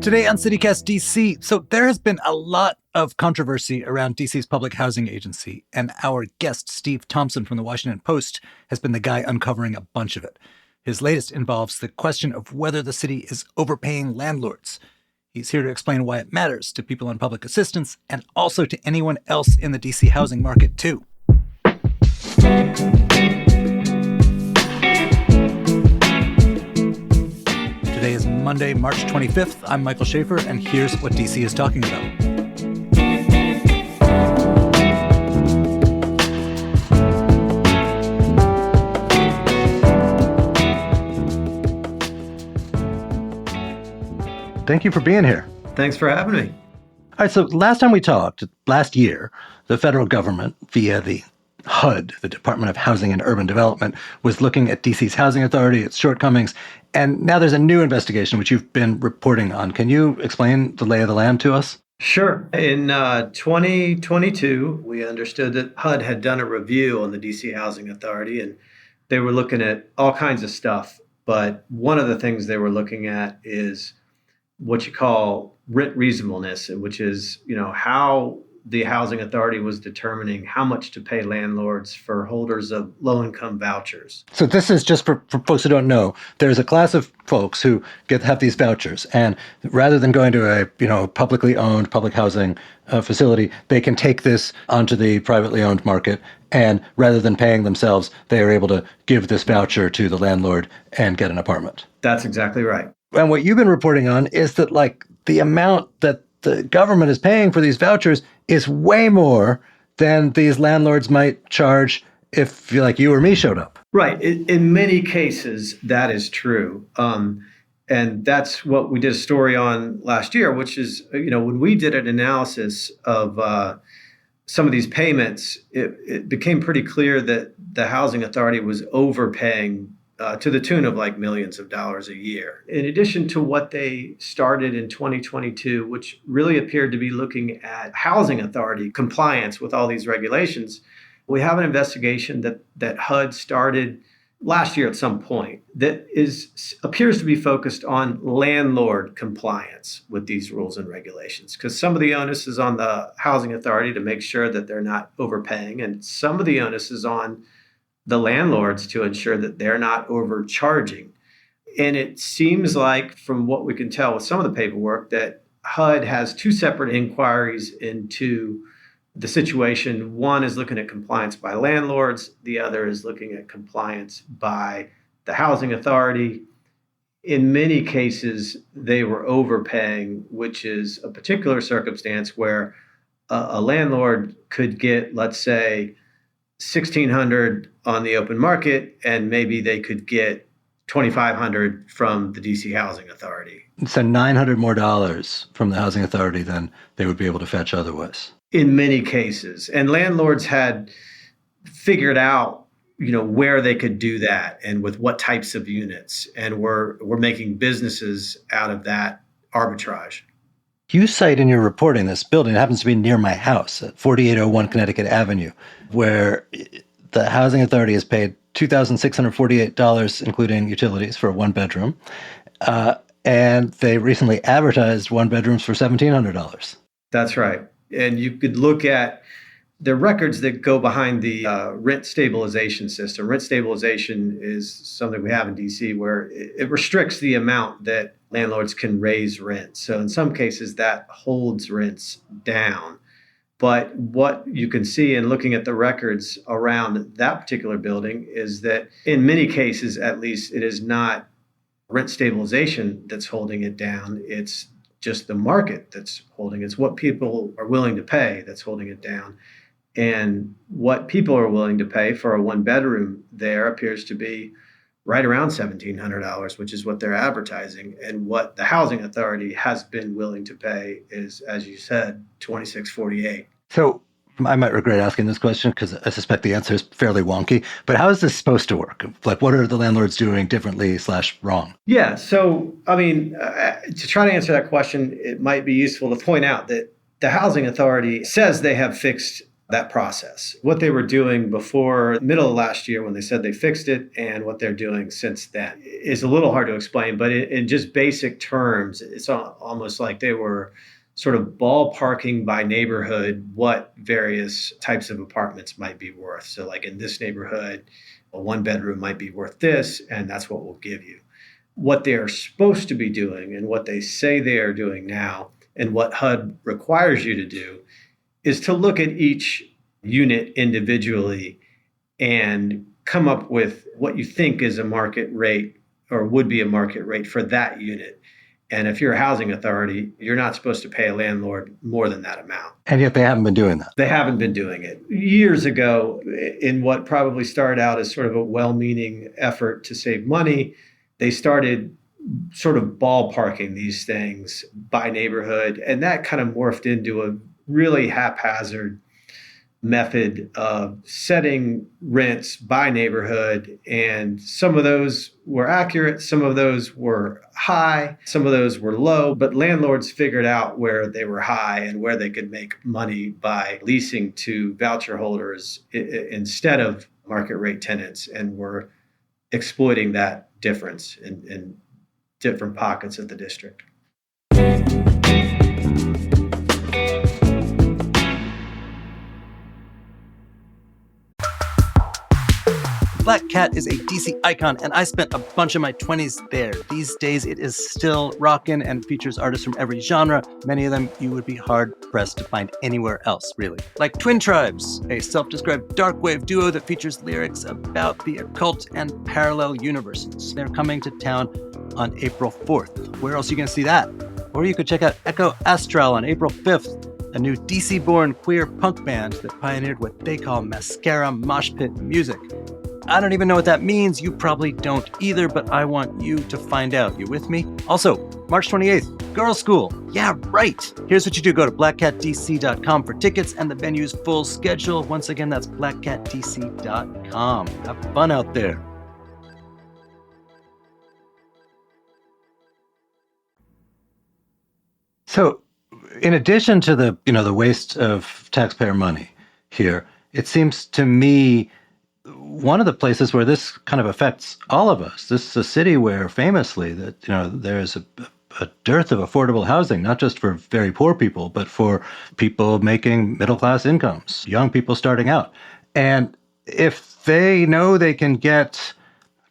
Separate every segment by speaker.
Speaker 1: Today on CityCast DC, so there has been a lot of controversy around DC's public housing agency, and our guest, Steve Thompson from the Washington Post, has been the guy uncovering a bunch of it. His latest involves the question of whether the city is overpaying landlords. He's here to explain why it matters to people on public assistance and also to anyone else in the DC housing market, too. Today is Monday, March 25th. I'm Michael Schaefer, and here's what DC is talking about. Thank you for being here.
Speaker 2: Thanks for having me.
Speaker 1: All right, so last time we talked, last year, the federal government, via the HUD, the Department of Housing and Urban Development, was looking at DC's housing authority, its shortcomings, and now there's a new investigation which you've been reporting on. Can you explain the lay of the land to us?
Speaker 2: Sure. In 2022, we understood that HUD had done a review on the DC Housing Authority, and they were looking at all kinds of stuff. But one of the things they were looking at is what you call rent reasonableness, which is, how the housing authority was determining how much to pay landlords for holders of low-income vouchers.
Speaker 1: So this is just for folks who don't know. There's a class of folks who have these vouchers, and rather than going to a publicly owned public housing facility, they can take this onto the privately owned market, and rather than paying themselves, they are able to give this voucher to the landlord and get an apartment.
Speaker 2: That's exactly right.
Speaker 1: And what you've been reporting on is that the amount that the government is paying for these vouchers is way more than these landlords might charge if you or me showed up.
Speaker 2: Right. In many cases, that is true. And that's what we did a story on last year, which is, when we did an analysis of some of these payments, it became pretty clear that the housing authority was overpaying to the tune of millions of dollars a year. In addition to what they started in 2022, which really appeared to be looking at housing authority compliance with all these regulations, we have an investigation that HUD started last year at some point that appears to be focused on landlord compliance with these rules and regulations, because some of the onus is on the housing authority to make sure that they're not overpaying, and some of the onus is on the landlords to ensure that they're not overcharging. And it seems like, from what we can tell with some of the paperwork, that HUD has two separate inquiries into the situation. One is looking at compliance by landlords. The other is looking at compliance by the housing authority. In many cases, they were overpaying, which is a particular circumstance where a landlord could get, let's say, $1,600 on the open market, and maybe they could get $2,500 from the DC Housing Authority.
Speaker 1: So $900 more from the housing authority than they would be able to fetch otherwise.
Speaker 2: In many cases. And landlords had figured out, where they could do that and with what types of units, and were making businesses out of that arbitrage.
Speaker 1: You cite in your reporting this building. It happens to be near my house at 4801 Connecticut Avenue, where the housing authority has paid $2,648, including utilities, for a one-bedroom. And they recently advertised one-bedrooms for $1,700.
Speaker 2: That's right. And you could look at the records that go behind the rent stabilization system. Rent stabilization is something we have in DC where it restricts the amount that landlords can raise rent. So in some cases, that holds rents down. But what you can see in looking at the records around that particular building is that in many cases, at least, it is not rent stabilization that's holding it down. It's just the market that's holding it. It's what people are willing to pay that's holding it down. And what people are willing to pay for a one-bedroom there appears to be right around $1,700, which is what they're advertising. And what the housing authority has been willing to pay is, as you said, $2,648.
Speaker 1: So I might regret asking this question because I suspect the answer is fairly wonky, but how is this supposed to work? What are the landlords doing differently / wrong?
Speaker 2: Yeah. So, to try to answer that question, it might be useful to point out that the housing authority says they have fixed that process. What they were doing before middle of last year when they said they fixed it and what they're doing since then is a little hard to explain, but in just basic terms, it's almost like they were sort of ballparking by neighborhood what various types of apartments might be worth. So like in this neighborhood, a one bedroom might be worth this, and that's what we'll give you. What they are supposed to be doing and what they say they are doing now and what HUD requires you to do is to look at each unit individually and come up with what you think is a market rate or would be a market rate for that unit. And if you're a housing authority, you're not supposed to pay a landlord more than that amount.
Speaker 1: And yet they haven't been doing that.
Speaker 2: They haven't been doing it. Years ago, in what probably started out as sort of a well-meaning effort to save money, they started sort of ballparking these things by neighborhood. And that kind of morphed into a really haphazard method of setting rents by neighborhood. And some of those were accurate, some of those were high, some of those were low, but landlords figured out where they were high and where they could make money by leasing to voucher holders instead of market rate tenants, and were exploiting that difference in different pockets of the district.
Speaker 1: Black Cat is a DC icon, and I spent a bunch of my 20s there. These days, it is still rockin' and features artists from every genre. Many of them you would be hard-pressed to find anywhere else, really. Like Twin Tribes, a self-described dark wave duo that features lyrics about the occult and parallel universes. They're coming to town on April 4th. Where else are you going to see that? Or you could check out Echo Astral on April 5th, a new DC-born queer punk band that pioneered what they call mascara mosh pit music. I don't even know what that means. You probably don't either, but I want you to find out. You with me? Also, March 28th, Girls School. Yeah, right. Here's what you do. Go to blackcatdc.com for tickets and the venue's full schedule. Once again, that's blackcatdc.com. Have fun out there. So, in addition to the waste of taxpayer money here, it seems to me one of the places where this kind of affects all of us. This is a city where famously that there's a dearth of affordable housing, not just for very poor people, but for people making middle-class incomes, young people starting out. And if they know they can get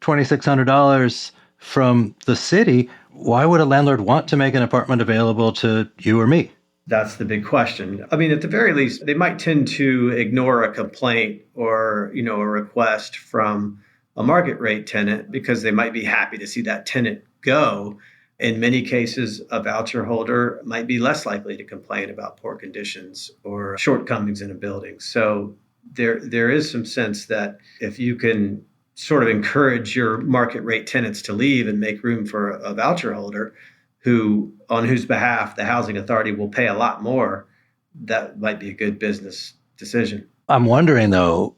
Speaker 1: $2,600 from the city, why would a landlord want to make an apartment available to you or me?
Speaker 2: That's the big question. I mean, at the very least, they might tend to ignore a complaint or, a request from a market rate tenant because they might be happy to see that tenant go. In many cases, a voucher holder might be less likely to complain about poor conditions or shortcomings in a building. So there is some sense that if you can sort of encourage your market rate tenants to leave and make room for a voucher holder, on whose behalf the housing authority will pay a lot more, that might be a good business decision.
Speaker 1: I'm wondering, though,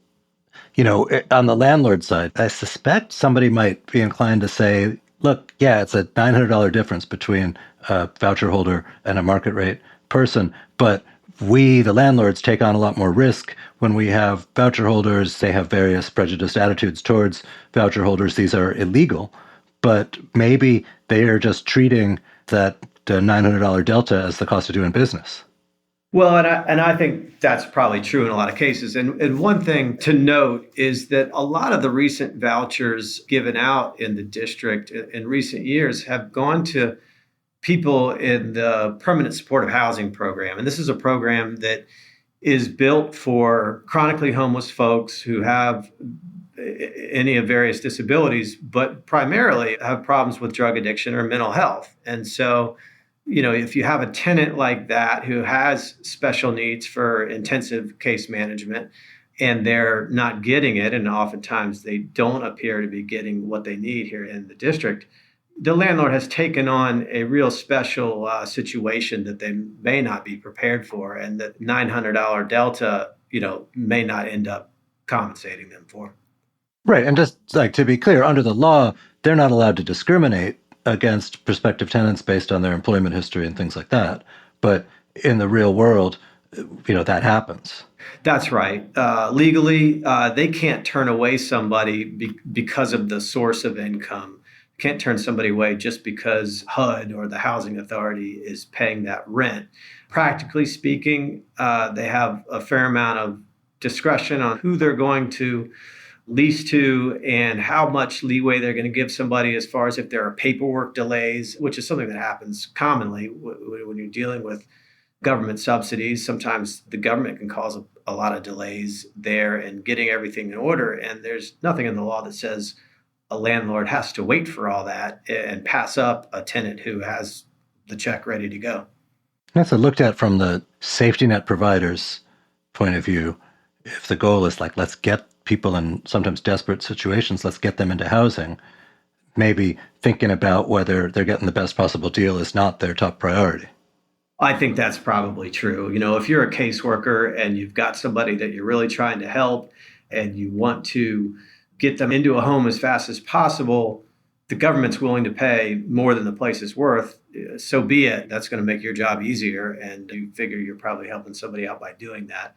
Speaker 1: on the landlord side, I suspect somebody might be inclined to say, look, yeah, it's a $900 difference between a voucher holder and a market rate person, but we, the landlords, take on a lot more risk when we have voucher holders. They have various prejudiced attitudes towards voucher holders. These are illegal, but maybe they are just treating that $900 delta as the cost of doing business.
Speaker 2: Well, and I think that's probably true in a lot of cases. And one thing to note is that a lot of the recent vouchers given out in the district in recent years have gone to people in the permanent supportive housing program. And this is a program that is built for chronically homeless folks who have any of various disabilities, but primarily have problems with drug addiction or mental health. And so, if you have a tenant like that who has special needs for intensive case management and they're not getting it, and oftentimes they don't appear to be getting what they need here in the district, the landlord has taken on a real special situation that they may not be prepared for, and that $900 delta, may not end up compensating them for.
Speaker 1: Right. And just to be clear, under the law, they're not allowed to discriminate against prospective tenants based on their employment history and things like that. But in the real world, that happens.
Speaker 2: That's right. Legally, they can't turn away somebody because of the source of income. Can't turn somebody away just because HUD or the housing authority is paying that rent. Practically speaking, they have a fair amount of discretion on who they're going to lease to and how much leeway they're going to give somebody as far as if there are paperwork delays, which is something that happens commonly when you're dealing with government subsidies. Sometimes the government can cause a lot of delays there in getting everything in order. And there's nothing in the law that says a landlord has to wait for all that and pass up a tenant who has the check ready to go.
Speaker 1: That's looked at from the safety net provider's point of view. If the goal is like, let's get people in sometimes desperate situations, let's get them into housing, maybe thinking about whether they're getting the best possible deal is not their top priority.
Speaker 2: I think that's probably true. If you're a caseworker and you've got somebody that you're really trying to help and you want to get them into a home as fast as possible, the government's willing to pay more than the place is worth, so be it. That's going to make your job easier. And you figure you're probably helping somebody out by doing that.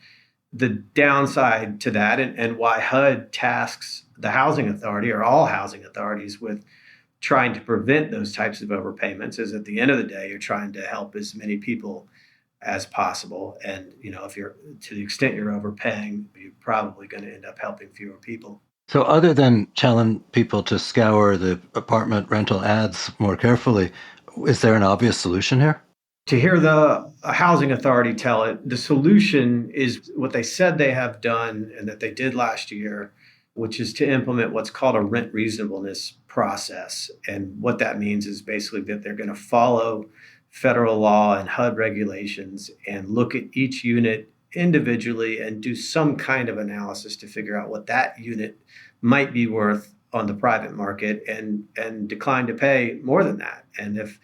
Speaker 2: The downside to that and why HUD tasks the housing authority or all housing authorities with trying to prevent those types of overpayments is at the end of the day, you're trying to help as many people as possible. And, if you're to the extent you're overpaying, you're probably going to end up helping fewer people.
Speaker 1: So other than telling people to scour the apartment rental ads more carefully, is there an obvious solution here?
Speaker 2: To hear the housing authority tell it, the solution is what they said they have done and that they did last year, which is to implement what's called a rent reasonableness process. And what that means is basically that they're going to follow federal law and HUD regulations and look at each unit individually and do some kind of analysis to figure out what that unit might be worth on the private market and decline to pay more than that. And if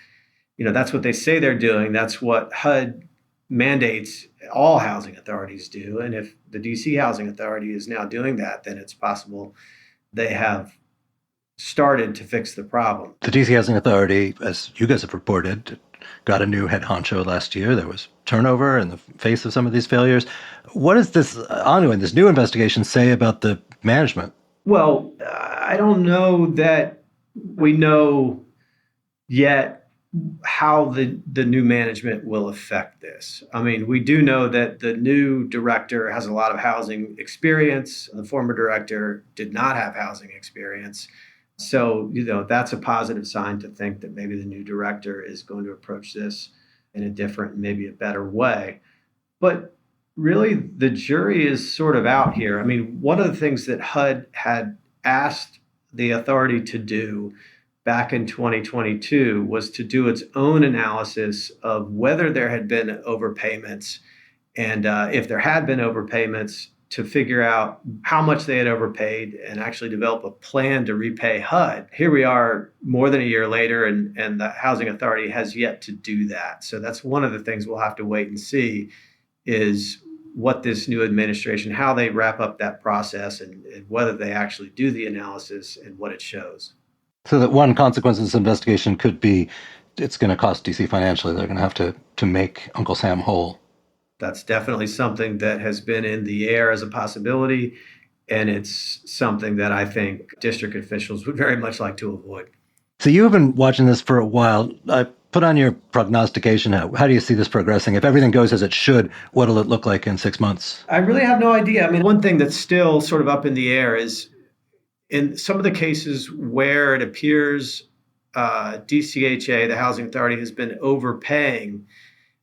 Speaker 2: that's what they say they're doing, that's what HUD mandates all housing authorities do. And if the DC Housing Authority is now doing that, then it's possible they have started to fix the problem.
Speaker 1: The DC Housing Authority, as you guys have reported, got a new head honcho last year. There was turnover in the face of some of these failures. What does this new investigation say about the management?
Speaker 2: Well, I don't know that we know yet how the new management will affect this. I mean, we do know that the new director has a lot of housing experience. The former director did not have housing experience. So, that's a positive sign to think that maybe the new director is going to approach this in a different, maybe a better way. But really, the jury is sort of out here. I mean, one of the things that HUD had asked the authority to do back in 2022 was to do its own analysis of whether there had been overpayments and if there had been overpayments, to figure out how much they had overpaid and actually develop a plan to repay HUD. Here we are more than a year later, and the housing authority has yet to do that. So that's one of the things we'll have to wait and see is what this new administration, how they wrap up that process and whether they actually do the analysis and what it shows.
Speaker 1: So that one consequence of this investigation could be it's going to cost DC financially. They're going to have to make Uncle Sam whole.
Speaker 2: That's definitely something that has been in the air as a possibility, and it's something that I think district officials would very much like to avoid.
Speaker 1: So you've been watching this for a while. I put on your prognostication. How do you see this progressing? If everything goes as it should, what'll it look like in 6 months?
Speaker 2: I really have no idea. I mean, one thing that's still sort of up in the air is in some of the cases where it appears DCHA, the housing authority, has been overpaying.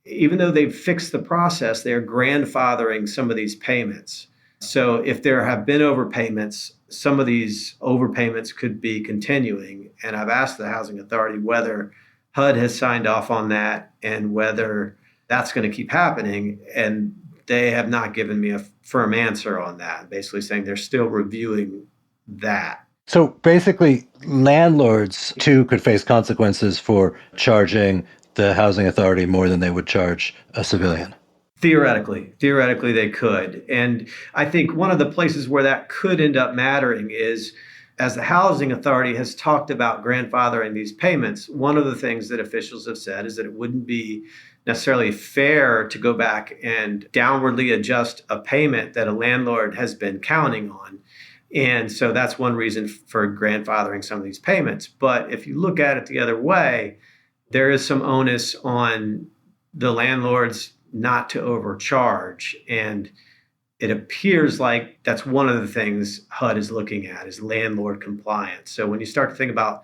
Speaker 2: Even though they've fixed the process, they're grandfathering some of these payments. So if there have been overpayments, some of these overpayments could be continuing. And I've asked the housing authority whether HUD has signed off on that and whether that's going to keep happening. And they have not given me a firm answer on that, basically saying they're still reviewing that.
Speaker 1: So basically, landlords too could face consequences for charging the housing authority more than they would charge a civilian.
Speaker 2: Theoretically, they could. And I think one of the places where that could end up mattering is, as the housing authority has talked about grandfathering these payments, one of the things that officials have said is that it wouldn't be necessarily fair to go back and downwardly adjust a payment that a landlord has been counting on. And so that's one reason for grandfathering some of these payments. But if you look at it the other way, there is some onus on the landlords not to overcharge. And it appears like that's one of the things HUD is looking at is landlord compliance. So when you start to think about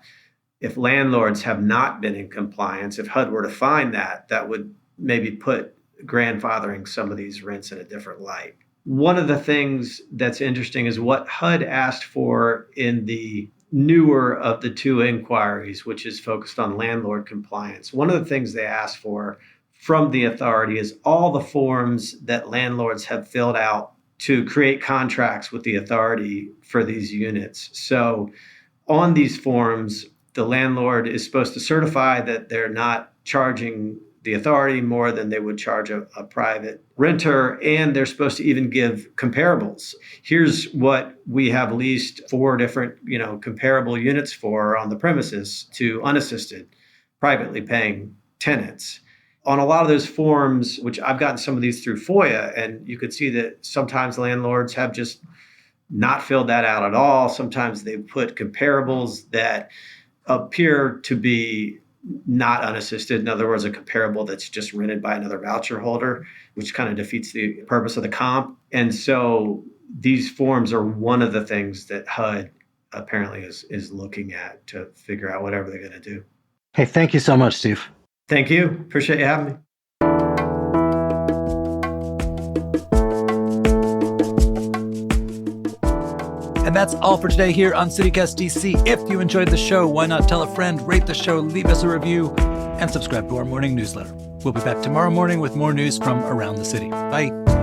Speaker 2: if landlords have not been in compliance, if HUD were to find that, that would maybe put grandfathering some of these rents in a different light. One of the things that's interesting is what HUD asked for in the newer of the two inquiries, which is focused on landlord compliance. One of the things they asked for from the authority is all the forms that landlords have filled out to create contracts with the authority for these units. So on these forms, the landlord is supposed to certify that they're not charging the authority more than they would charge a private renter, and they're supposed to even give comparables. Here's what we have leased 4 different, comparable units for on the premises to unassisted, privately paying tenants. On a lot of those forms, which I've gotten some of these through FOIA, and you could see that sometimes landlords have just not filled that out at all. Sometimes they put comparables that appear to be not unassisted. In other words, a comparable that's just rented by another voucher holder, which kind of defeats the purpose of the comp. And so these forms are one of the things that HUD apparently is looking at to figure out whatever they're going to do.
Speaker 1: Hey, thank you so much, Steve.
Speaker 2: Thank you. Appreciate you having me.
Speaker 1: And that's all for today here on CityCast DC. If you enjoyed the show, why not tell a friend, rate the show, leave us a review, and subscribe to our morning newsletter. We'll be back tomorrow morning with more news from around the city. Bye.